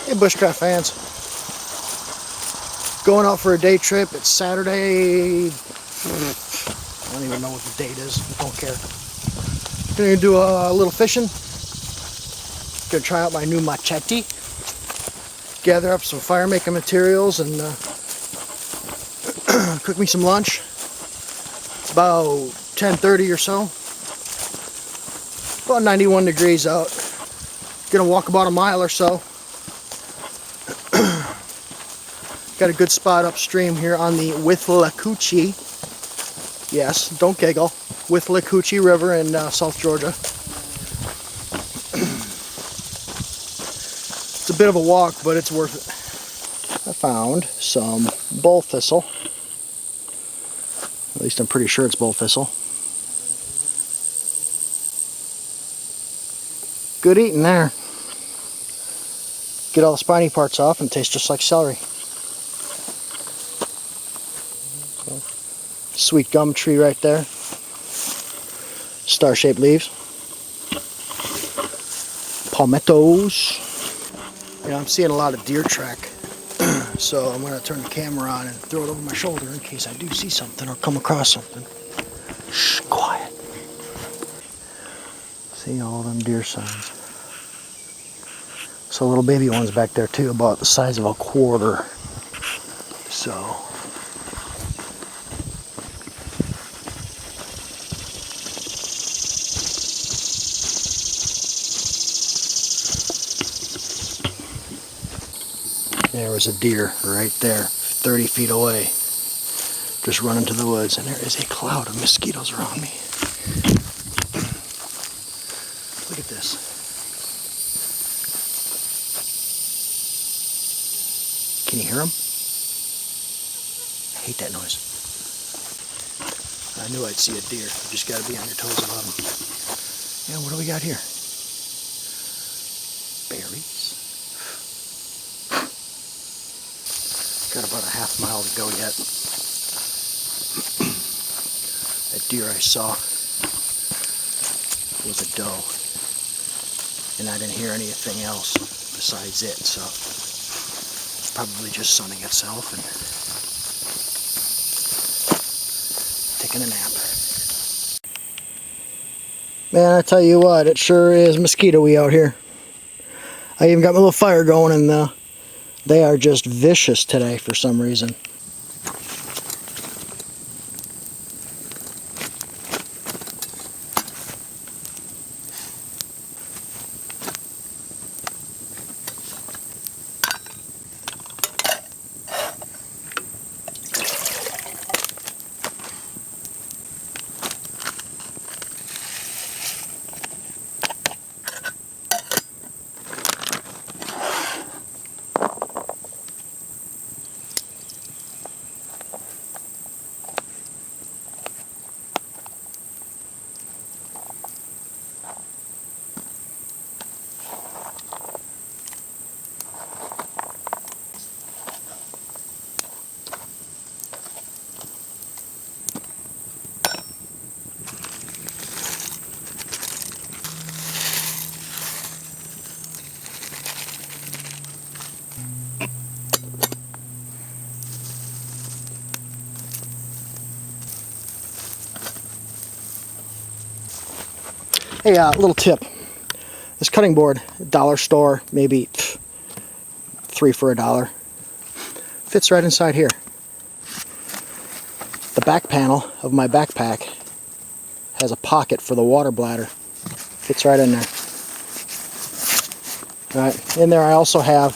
Hey bushcraft fans, going out for a day trip. It's Saturday. I don't even know what the date is. Don't care. Gonna do a little fishing. Gonna try out my new machete. Gather up some fire making materials and cook me some lunch. It's about 10:30 or so. About 91 degrees out. Gonna walk about a mile or so. Got a good spot upstream here on the Withlacoochie. Yes, don't giggle. Withlacoochie River in South Georgia. It's a bit of a walk, but it's worth it. I found some bull thistle. At least I'm pretty sure it's bull thistle. Good eating there. Get all the spiny parts off and it tastes just like celery. Sweet gum tree right there. Star-shaped leaves. Palmettos. You know, I'm seeing a lot of deer track. So I'm going to turn the camera on and throw it over my shoulder in case I do see something or come across something. Shh, quiet. See all them deer signs. So little baby ones back there too, about the size of a quarter. So there was a deer right there, 30 feet away, just running to the woods, and there is a cloud of mosquitoes around me. Look at this. Can you hear them? I hate that noise. I knew I'd see a deer. You just got to be on your toes about them. Yeah, what do we got here? Berries. Got about a half mile to go yet. That deer I saw was a doe, and I didn't hear anything else besides it, so it's probably just sunning itself and taking a nap. Man, I tell you what, it sure is mosquito-y out here. I even got my little fire going, and they are just vicious today for some reason. Hey, little tip. This cutting board, dollar store, maybe 3 for $1. Fits right inside here. The back panel of my backpack has a pocket for the water bladder. Fits right in there. Alright, in there I also have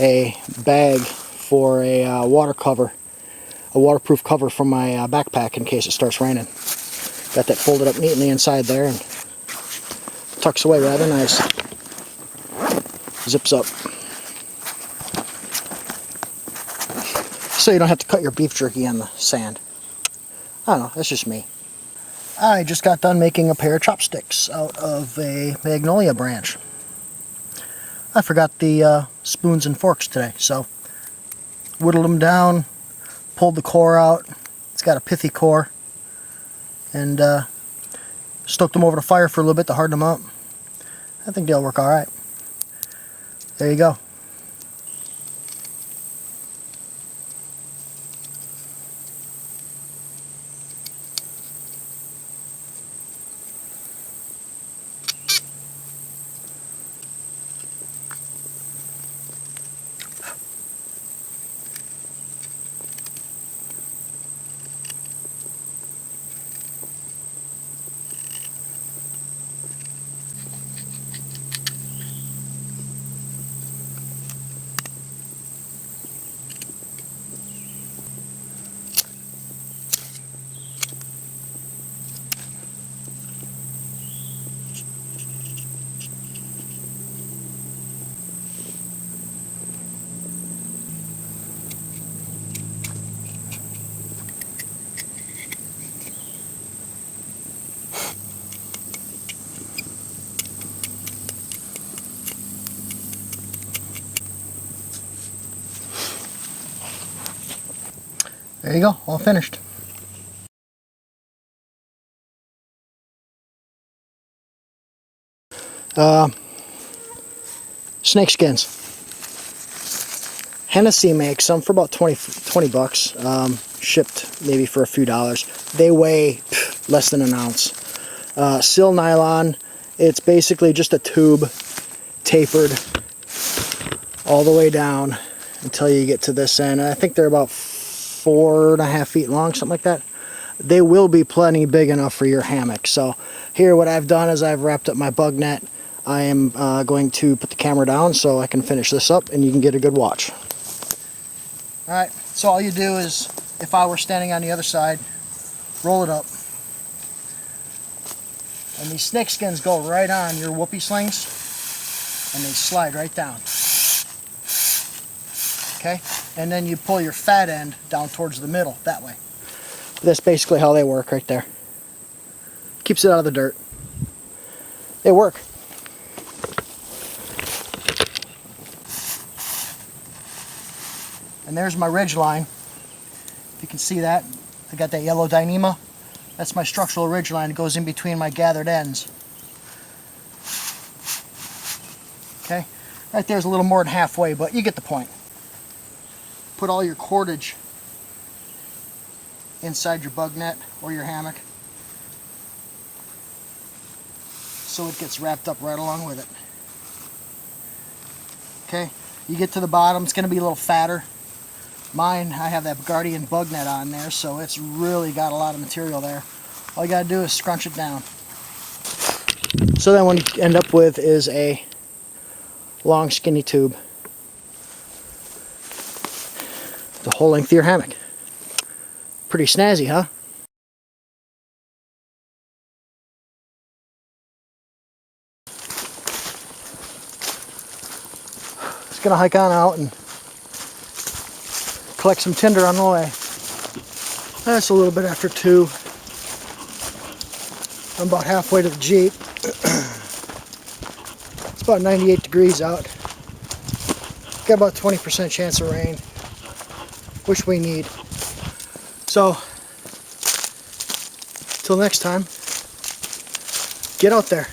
a bag for a water cover, a waterproof cover for my backpack in case it starts raining. Got that folded up neatly inside there and tucks away rather nice. Zips up. So you don't have to cut your beef jerky on the sand. I don't know, that's just me. I just got done making a pair of chopsticks out of a magnolia branch. I forgot the spoons and forks today, so whittled them down, pulled the core out. It's got a pithy core. And stoked them over the fire for a little bit to harden them up. I think they'll work alright. There you go. There you go, all finished. Snakeskins. Hennessy makes them for about 20 bucks. Shipped maybe for a few dollars. They weigh less than an ounce. Sil nylon, it's basically just a tube tapered all the way down until you get to this end. And I think they're about 4.5 feet long, something like that. They will be plenty big enough for your hammock. So here what I've done is I've wrapped up my bug net. I am going to put the camera down so I can finish this up and you can get a good watch. Alright, so all you do is, if I were standing on the other side, roll it up. And these snakeskins go right on your whoopee slings and they slide right down. Okay? And then you pull your fat end down towards the middle, that way. That's basically how they work right there. Keeps it out of the dirt. They work. And there's my ridge line. If you can see that, I got that yellow Dyneema. That's my structural ridge line. It goes in between my gathered ends. Okay? Right there's a little more than halfway, but you get the point. Put all your cordage inside your bug net or your hammock so it gets wrapped up right along with it. Okay, you get to the bottom, it's going to be a little fatter. Mine, I have that Guardian bug net on there, so it's really got a lot of material there. All you got to do is scrunch it down. So then what you end up with is a long skinny tube. The whole length of your hammock. Pretty snazzy, huh? Just gonna hike on out and collect some tinder on the way. That's a little bit after 2. I'm about halfway to the Jeep. It's about 98 degrees out. Got about 20% chance of rain, which we need. So, till next time, get out there.